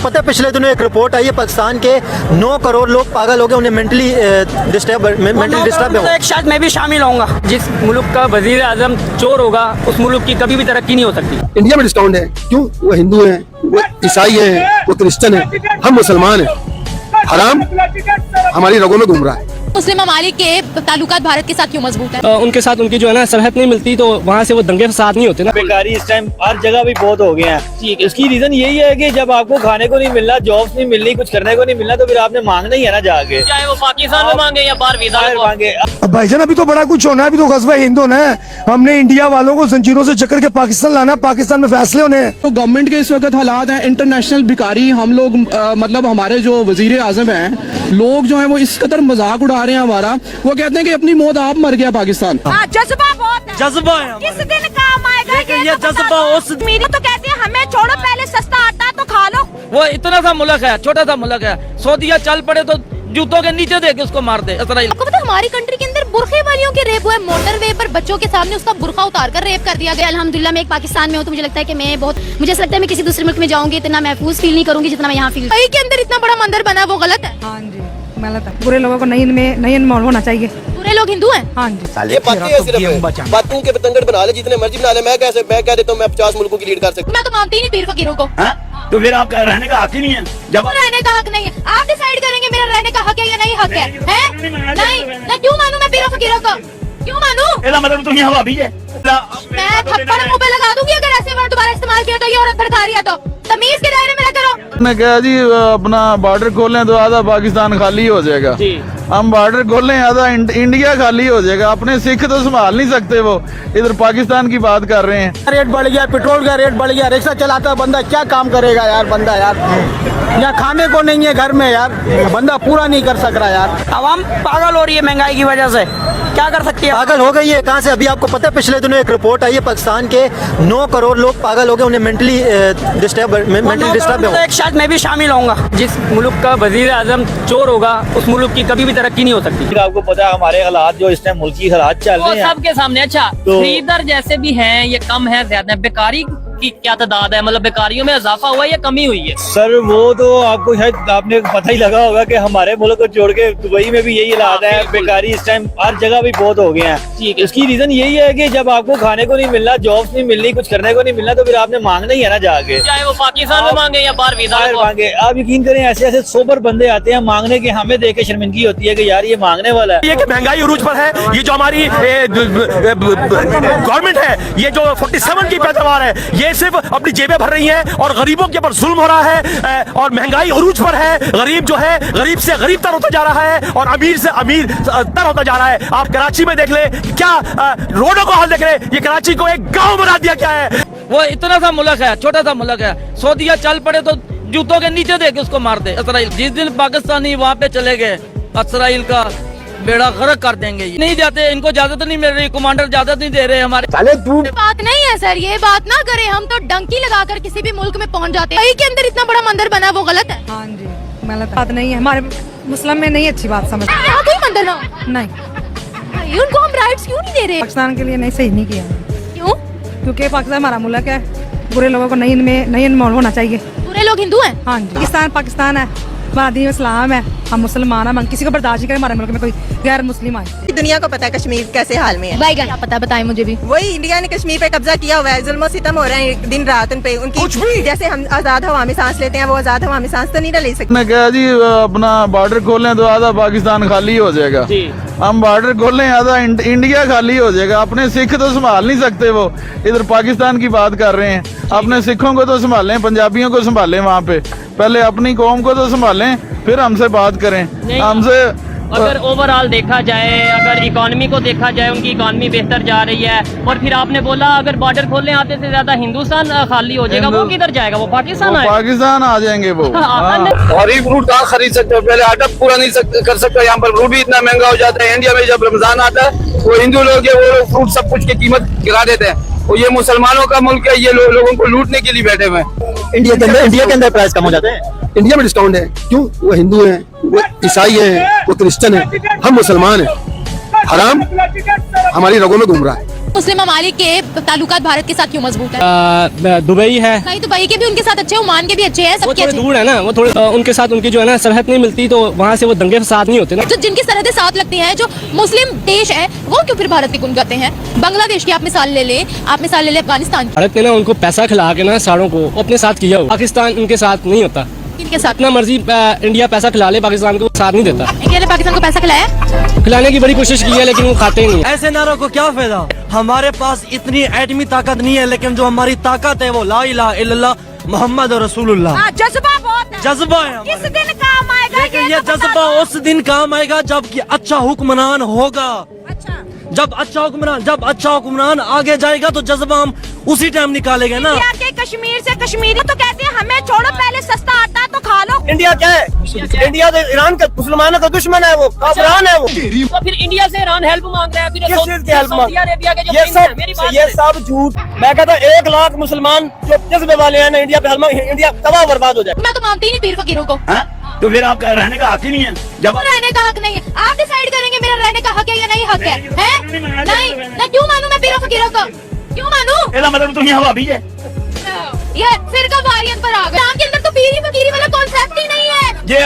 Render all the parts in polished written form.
पता है पिछले दिनों एक रिपोर्ट आई है पाकिस्तान के 9 करोड़ लोग पागल हो गए, उन्हें मेंटली डिस्टर्ब है। एक शायद मैं भी शामिल होऊंगा। जिस मुल्क का वजीर आजम चोर होगा उस मुल्क की कभी भी तरक्की नहीं हो सकती। इंडिया में डिस्काउंट है, क्यों? वो हिंदू हैं, वो ईसाई हैं, वो क्रिश्चियन हैं, हम मुसलमान हैं। हराम हमारी रगों में घूम रहा है। मुस्लिम ममालिक के ताल्लुकात भारत के साथ क्यों मजबूत है? उनके साथ उनकी जो है ना सरहद नहीं मिलती, तो वहाँ से वो दंगे फसाद नहीं होते ना। बेकारी इस टाइम हर जगह भी बहुत हो गए हैं। इसकी रीजन यही है कि जब आपको खाने को नहीं मिलना, जॉब्स नहीं मिलनी, कुछ करने को नहीं मिलना, तो फिर आपने मांगना ही है ना जाके, चाहे वो पाकिस्तान में मांगे या बाहर वीजा मांगे। अब भाईजान अभी तो बड़ा कुछ होना है, अभी तो गज़वा हिंद होना है। हमने इंडिया वालों को जंजीरों से चक्कर के पाकिस्तान लाना, पाकिस्तान में फैसले होने हैं। तो गवर्नमेंट के इस वक्त हालात हैं इंटरनेशनल भिखारी हम लोग, मतलब हमारे जो वजीर आजम हैं, लोग जो हैं वो इस कदर मजाक उड़ा रहे हैं हमारा। वो कहते हैं कि अपनी मौत आप मर गया पाकिस्तान। जज्बा बहुत है, जज्बा है। किस दिन काम आएगा ये जज्बा उस मेरी तो कहते हैं हमें छोड़ो, पहले सस्ता आता है तो खा लो। वो इतना सा मुल्क है, छोटा सा मुल्क है, सऊदीया चल पड़े तो जूतों के नीचे दे के उसको मार दे। आपको पता है हमारी कंट्री के अंदर बुरखे वालियों के रेप हुए, मोटरवे पर बच्चों के सामने उसका बुरखा उतार कर रेप कर दिया गया। अल्हम्दुलिल्लाह मैं एक पाकिस्तान में हूँ, तो मुझे लगता है कि मुझे ऐसा लगता है मैं किसी दूसरे मुल्क में जाऊंगी इतना महफूज फील नहीं करूंगी जितना मैं यहाँ फील। कहीं के अंदर इतना बड़ा मंदिर बना, वो गलत है। हाँ जी गलत है। बुरे लोगों को नहीं इन्वॉल्व होना चाहिए। बुरे लोग हिंदू हैं। हाँ जी ये बातें हैं, सिर्फ बातों के बतंगड़ बना ले, जितने मर्जी बना ले। मैं कह देता हूँ मैं 50 मुल्कों की लीड कर सकता हूँ। मैं तो मानती ही नहीं पीर फकीरों को। तो फिर आपका रहने का हक ही नहीं है। जब रहने का हक नहीं है, आप डिसाइड करेंगे मेरा रहने का हक है या नहीं हक है? नहीं, मैं क्यों मानूं? मैं पीरों फकीरों को क्यों मानूं? इसका मतलब तुम यहाँ भाभी है। मैं थप्पड़ मुंह पे लगा दूंगी अगर ऐसे वर्ड दोबारा इस्तेमाल किया तो, ये औरत भड़का रही है तो। तमीज के दायरे में रहकर करो। मैं कहा जी अपना बॉर्डर खोलें तो आधा पाकिस्तान खाली हो जाएगा। हम बॉर्डर खोलें आधा इंडिया खाली हो जाएगा। अपने सिख तो संभाल नहीं सकते, वो इधर पाकिस्तान की बात कर रहे हैं। रेट बढ़ गया, पेट्रोल का रेट बढ़ गया, रिक्शा चलाता बंदा क्या काम करेगा यार? बंदा यार यहाँ खाने को नहीं है घर में यार, बंदा पूरा नहीं कर सक रहा यार। आवाम पागल हो रही है महंगाई की वजह से, क्या कर सकती है? पागल हो गई है कहाँ से? अभी आपको पता है पिछले दिनों एक रिपोर्ट आई है पाकिस्तान के 9 करोड़ लोग पागल हो गए, उन्हें मेंटली डिस्टर्ब है। एक शायद मैं भी शामिल होऊंगा। जिस मुल्क का वजीर आजम चोर होगा उस मुल्क की कभी भी तरक्की नहीं हो सकती। आपको पता है हमारे हालात जो इस टाइम मुल्की हालात चल रहे हैं सबके सामने। अच्छा खरीदार जैसे भी हैं, ये कम है ज्यादा है? बेकारी की क्या तादाद है? मतलब बेकारियों में इजाफा हुआ है या कमी हुई है? सर वो तो आपको शायद आपने पता ही लगा होगा कि हमारे मुल्क को छोड़ के दुबई में भी यही हालात है। बेकारी इस टाइम हर जगह भी बहुत हो गए हैं। इसकी रीजन यही है कि जब आपको खाने को नहीं मिलना, जॉब्स नहीं मिलनी, कुछ करने को नहीं मिलना, तो फिर आपने मांगना ही है ना जाके, चाहे वो पाकिस्तान में मांगे या बाहर वीजा मांगे। आप यकीन करें ऐसे ऐसे सोबर बंदे आते हैं मांगने के, हमें देख के शर्मिंदगी होती है कि यार ये मांगने वाला है। ये कि महंगाई अरूज पर है। ये जो हमारी गवर्नमेंट है, ये जो 47 की पैदावार है, ये सिर्फ अपनी जेबें भर रही है और गरीबों के ऊपर जुल्म हो रहा है। और महंगाई अरूज पर है। गरीब जो है गरीब से गरीब तर होता जा रहा है और अमीर से अमीर तर होता जा रहा है। आप कराची में देख ले, क्या रोडों को हाल देख रहे, ये कराची को एक गांव बना दिया गया है। वो इतना सा मुल्क है, छोटा सा मुल्क है, सऊदीया चल पड़े तो जूतों के नीचे दे के उसको मार दे। इसराइल जिस दिन पाकिस्तानी वहाँ पे चले गए, इसराइल का बेड़ा गर्क कर देंगे। नहीं जाते, इनको इजाजत नहीं मिल रही, कमांडर इजाजत नहीं दे रहे हमारे। बात नहीं है सर, ये बात ना करें। हम तो डंकी लगाकर किसी भी मुल्क में पहुंच जाते हैं। कहीं के अंदर इतना बड़ा मंदिर बना, वो गलत है। हाँ जी गलत बात नहीं है। हमारे मुस्लिम में नहीं अच्छी बात समझ। यहाँ कोई मंदिर ना हो। नहीं, उनको हम राइट्स क्यों नहीं दे रहे? पाकिस्तान के लिए नहीं, सही नहीं किया। क्यों? क्योंकि पाकिस्तान हमारा मुल्क है, बुरे लोगों को नहीं इन्वॉल्व होना चाहिए। बुरे लोग हिंदू हैं। हाँ जी पाकिस्तान है, हमारा दीन इस्लाम है, हम मुसलमान हैं, हम किसी को बर्दाश्त नहीं करें हमारे मुल्क में कोई गैर मुस्लिम आए। दुनिया को पता है कश्मीर कैसे हाल में है। भाई क्या पता, बताएं मुझे भी। वही इंडिया ने कश्मीर पे कब्जा किया हुआ है, जुल्म सितम हो रहे हैं दिन रात उन पे। उनकी जैसे हम आजाद हवा में सांस लेते हैं, वो आजाद हवा में सांस तो नहीं ले सकते। मैं कहा जी अपना बॉर्डर खोलें तो आधा पाकिस्तान खाली हो जाएगा। हम बॉर्डर खोलें आधा इंडिया खाली हो जाएगा। अपने सिख तो संभाल नहीं सकते, वो इधर पाकिस्तान की बात कर रहे हैं। अपने सिखों को तो संभालें, पंजाबियों को संभालें, वहाँ पे पहले अपनी कौम को तो संभालें, फिर हमसे बात करें। हमसे अगर ओवरऑल देखा जाए, अगर इकोनॉमी को देखा जाए, उनकी इकोनॉमी बेहतर जा रही है। और फिर आपने बोला अगर बॉर्डर खोलने आते से ज्यादा हिंदुस्तान खाली हो जाएगा, वो किधर जाएगा? वो पाकिस्तान आ जाएंगे वो। और ये फ्रूट कहाँ खरीद सकते हो? पहले आटा पूरा नहीं कर सकते, यहाँ पर फ्रूट भी इतना महंगा हो जाता है। इंडिया में जब रमजान आता है वो हिंदू लोग है, वो लोग फ्रूट सब कुछ की कीमत गिरा देते हैं। और ये मुसलमानों का मुल्क है, ये लोगों को लूटने के लिए बैठे हुए हैं। इंडिया के अंदर प्राइस कम हो जाते हैं। इंडिया में डिस्काउंट है, क्यों? वो हिंदू हैं, वो ईसाई हैं, वो क्रिश्चियन हैं, हम मुसलमान हैं। हराम हमारी रगों में घूम रहा है। मुस्लिम ममालिक के ताल्लुकात भारत के साथ क्यों मजबूत है? दुबई है, नहीं दुबई के भी उनके साथ अच्छे, ओमान के भी अच्छे हैं, वो सबके थोड़े अच्छे दूर है ना, वो थोड़े उनके साथ उनकी जो है ना सरहद नहीं मिलती, तो वहाँ से वो दंगे फसाद नहीं होते ना। जो जिनकी सरहदें साथ लगती हैं, जो मुस्लिम देश है, वो क्यों फिर भारत की गुन करते हैं? बांग्लादेश की आप मिसाल ले ले, अफगानिस्तान भारत ने ना उनको पैसा खिला के ना सारों को अपने साथ किया हो, पाकिस्तान उनके साथ नहीं होता। इनके साथ अपना मर्जी इंडिया पैसा खिला ले, पाकिस्तान को साथ नहीं देता। इंडिया ने पाकिस्तान को पैसा खिलाया, खिलाने की बड़ी कोशिश की है लेकिन वो खाते ही नहीं। ऐसे नारों को क्या फायदा? हमारे पास इतनी एटमी ताकत नहीं है, लेकिन जो हमारी ताकत है वो ला इलाहा इल्लल्लाह मोहम्मद रसूलुल्लाह। जज्बा बहुत है, जज्बा है, किस दिन काम आएगा? लेकिन ये जज्बा उस दिन काम आएगा जब कि अच्छा हुक्मरान होगा। जब अच्छा हुक्मरान आगे जाएगा तो जज्बा हम उसी टाइम निकालेंगे ना। इंडिया के कश्मीर से कश्मीरी तो कहते हैं हमें छोड़ो, पहले सस्ता आता है तो खा लो। इंडिया क्या है? इंडिया तो ईरान का मुसलमानों का दुश्मन है, वो काफिरान है वो। तो फिर इंडिया से ईरान हेल्प मांग रहा है, फिर किस चीज की हेल्प मांग? सऊदी अरेबिया के जो ये प्रिंस है, मेरी बात ये सब झूठ। मैं कहता हूँ 1 लाख मुसलमान जो जज्बे वाले हैं ना, इंडिया पे इंडिया तबाह बर्बाद हो जाए। मैं तो मानती ही नहीं पीर फकीरों को। तो फिर आपका रहने का हक ही नहीं है। जब रहने का हक नहीं है, आप डिसाइड करेंगे मेरा रहने का हक है या नहीं हक है? नहीं, मैं क्यों मानूं? मैं पीरों फकीरों को क्यों मानूं? इसका मतलब तुम यहाँ भाभी है। ये फिरका वारियत पर आ गए। इस्लाम के अंदर तो पीरी फकीरी वाला कॉन्सेप्ट ही नहीं है। ये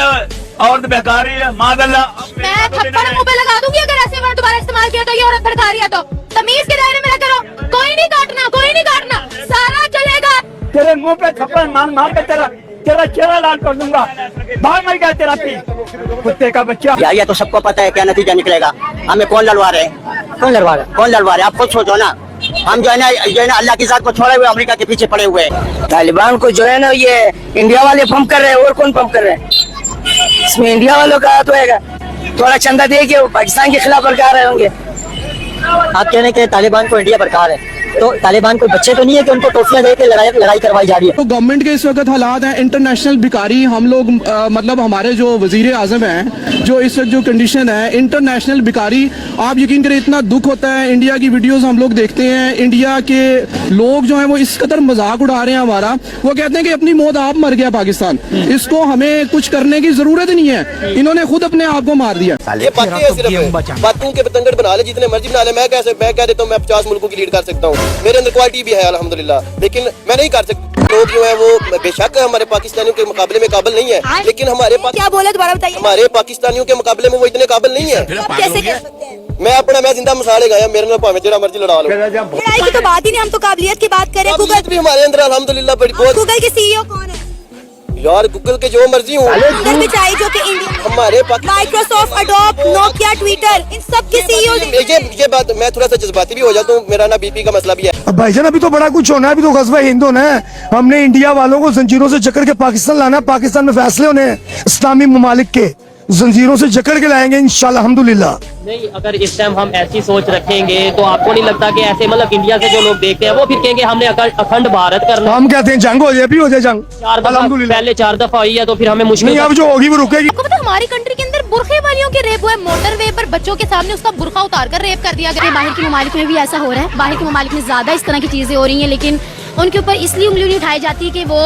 औरत बेकारी है, मादल्ला। मैं थप्पड़ मुंह पे लगा दूंगी अगर ऐसे वर्ड दोबारा इस्तेमाल किया तो। ये औरत भड़का रही है तो तमीज के दायरे में करो। कोई नहीं काटना, सारा चलेगा। तेरे मुंह पे थप्पड़ मार के तेरा चेहरा लाल कर दूंगा। भाग मर गया तेरा पी कुत्ते का बच्चा। ये तो सबको पता है क्या नतीजा निकलेगा। हमें कौन लड़वा रहे हैं? कौन लड़वा रहे हैं? आप खुद सोचो ना। हम जो है ना अल्लाह की जात को छोड़े हुए अमेरिका के पीछे पड़े हुए हैं। तालिबान को जो है ना ये इंडिया वाले पंप कर रहे हैं, और कौन पंप कर रहे हैं? इसमें इंडिया वालों का हाथ होएगा। थोड़ा चंदा दे के वो पाकिस्तान के खिलाफ भड़का रहे होंगे। आप कहने के तालिबान को इंडिया भड़का रहे हैं, तो तालिबान कोई बच्चे तो नहीं है कि उनको टोफियां दे के लड़ाई करवाई जा रही है। तो गवर्नमेंट के इस वक्त हालात हैं इंटरनेशनल भिखारी। हम लोग मतलब हमारे जो वजीर आजम हैं, जो इस वक्त जो कंडीशन है इंटरनेशनल भिखारी, आप यकीन करें इतना दुख होता है। इंडिया की वीडियोस हम लोग देखते हैं, इंडिया के लोग जो हैं वो इस कदर मजाक उड़ा रहे हैं हमारा। वो कहते हैं कि अपनी मौत आप मर गया पाकिस्तान, इसको हमें कुछ करने की जरूरत ही नहीं है, इन्होंने खुद अपने आप को मार दिया। ये बातों के बतंगड़ बना ले, जितने मर्जी बना ले। मैं कह देता हूँ मैं 50 मुल्कों की लीड कर सकता हूँ, मेरे अंदर क्वालिटी भी है अल्हम्दुलिल्लाह, लेकिन मैं नहीं कर सकता। लोग जो है वो बेशक हमारे पाकिस्तानियों के मुकाबले में काबिल नहीं है, लेकिन क्या बोले दोबारा बताइए? हमारे पाकिस्तानियों के मुकाबले में वो इतने काबिल नहीं है। कैसे कह सकते हैं? मैं जिंदा मिसाल गाया, मेरे नाल भावे जेड़ा मर्जी लड़ा लो। लड़ाई की तो बात ही नहीं, हम तो काबिलियत की बात करें। काबिलियत भी हमारे अंदर अल्हम्दुलिल्लाह बड़ी बहुत। गूगल के सीईओ कौन है? यार गूगल के जो मर्जी हो, अंदर भी चाहिए जो कि इंडिया, हमारे माइक्रोसॉफ्ट, एडोब, नोकिया, ट्विटर, इन सब के सीईओ। ये बात मैं थोड़ा सा जज्बाती भी हो जाता हूँ, मेरा ना बीपी का मसला भी है। अब भाईजान अभी तो बड़ा कुछ होना है, अभी तो गज़वा हिंद होना है। हमने इंडिया वालों को जंजीरों से जकड़ के पाकिस्तान लाना है। पाकिस्तान में फैसले होने हैं इस्लामी ममालिक के, जंजीरों से जकड़ के लाएंगे इंशाल्लाह अल्हम्दुलिल्लाह। नहीं, अगर इस टाइम हम ऐसी सोच रखेंगे तो आपको नहीं लगता कि ऐसे मतलब इंडिया से जो लोग देखते हैं वो फिर कहेंगे हमने अखंड भारत करना? हम कहते हैं जंग हो जाए, भी हो जाए जंग। पहले 4 दफा हुई है तो फिर हमें मुश्किल। अब जो होगी वो रुकेगी। आपको पता है हमारी कंट्री के अंदर बुरखे वालियों के रेप हुआ है, मोटरवे पर बच्चों के सामने उसका बुरखा उतार कर रेप कर दिया गया। बाहर के ममालिक में भी ऐसा हो रहा है, बाहर के ममालिक में ज्यादा इस तरह की चीजें हो रही हैं, लेकिन उनके ऊपर इसलिए उंगली नहीं उठाई जाती कि वो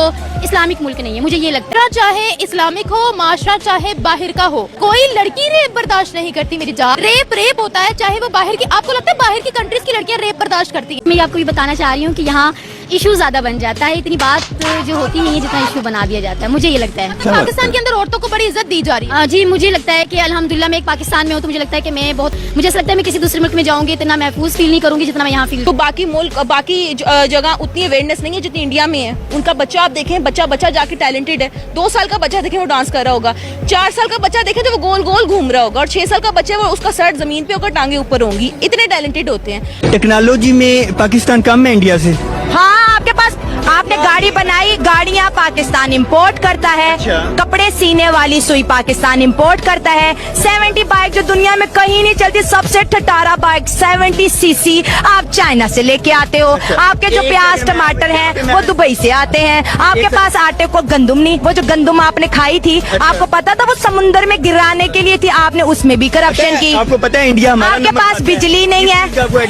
इस्लामिक मुल्क नहीं है। मुझे ये लगता है चाहे इस्लामिक हो माशरा, चाहे बाहर का हो, कोई लड़की रेप बर्दाश्त नहीं करती। मेरी जान रेप होता है, चाहे वो बाहर की। आपको लगता है बाहर की कंट्रीज की लड़कियां रेप बर्दाश्त करती है? मैं आपको ये बताना चाह रही हूँ कि यहाँ इशू ज्यादा बन जाता है, इतनी बात जो होती नहीं है जितना इशू बना दिया जाता है। मुझे ये लगता है पाकिस्तान के अंदर औरतों को बड़ी इज्जत दी जा रही है। जी मुझे लगता है कि अल्हम्दुलिल्लाह मैं एक पाकिस्तान में हूँ, तो मुझे लगता है कि मुझे ऐसा लगता है मैं किसी दूसरे मुल्क में जाऊंगी इतना महफूज फील नहीं करूंगी जितना मैं यहाँ फील। तो बाकी मुल्क, बाकी जगह उतनी अवेयरनेस नहीं है जितनी इंडिया में है। उनका बच्चा आप देखें, बच्चा जाके टैलेंटेड है। 2 साल का बच्चा देखें वो डांस कर रहा होगा, 4 साल का बच्चा देखें तो वो गोल गोल घूम रहा होगा, और 6 साल का बच्चा वो उसका सर जमीन पे होकर टांगे ऊपर होंगी। इतने टैलेंटेड होते हैं। टेक्नोलॉजी में पाकिस्तान कम है इंडिया से। हाँ, आपके पास आपने गाड़ी बनाई, गाड़ियाँ पाकिस्तान इंपोर्ट करता है। कपड़े सीने वाली सुई पाकिस्तान इंपोर्ट करता है। 70 बाइक जो दुनिया में कहीं नहीं चलती, सबसे ठटारा बाइक 70 सीसी आप चाइना से लेके आते हो। आपके जो प्याज टमाटर हैं वो दुबई से आते हैं। आपके पास आटे को गंदुम नहीं, वो जो गंदुम आपने खाई थी आपको पता था वो समुद्र में गिराने के लिए थी, आपने उसमें भी करप्शन की। आपको पता है इंडिया आपके पास बिजली नहीं है,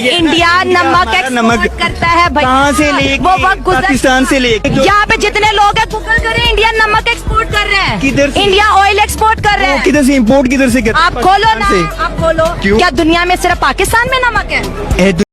इंडिया नमक एक्सपोर्ट करता है भाई। कहाँ से ले? वो वक्त पाकिस्तान से ले। यहाँ पे जितने लोग हैं गूगल करें, इंडिया नमक एक्सपोर्ट कर रहे हैं, किधर से? इंडिया ऑयल एक्सपोर्ट कर रहे हैं। किधर से इंपोर्ट किधर से? आप खोलो ना, आप खोलो। क्या दुनिया में सिर्फ पाकिस्तान में नमक है?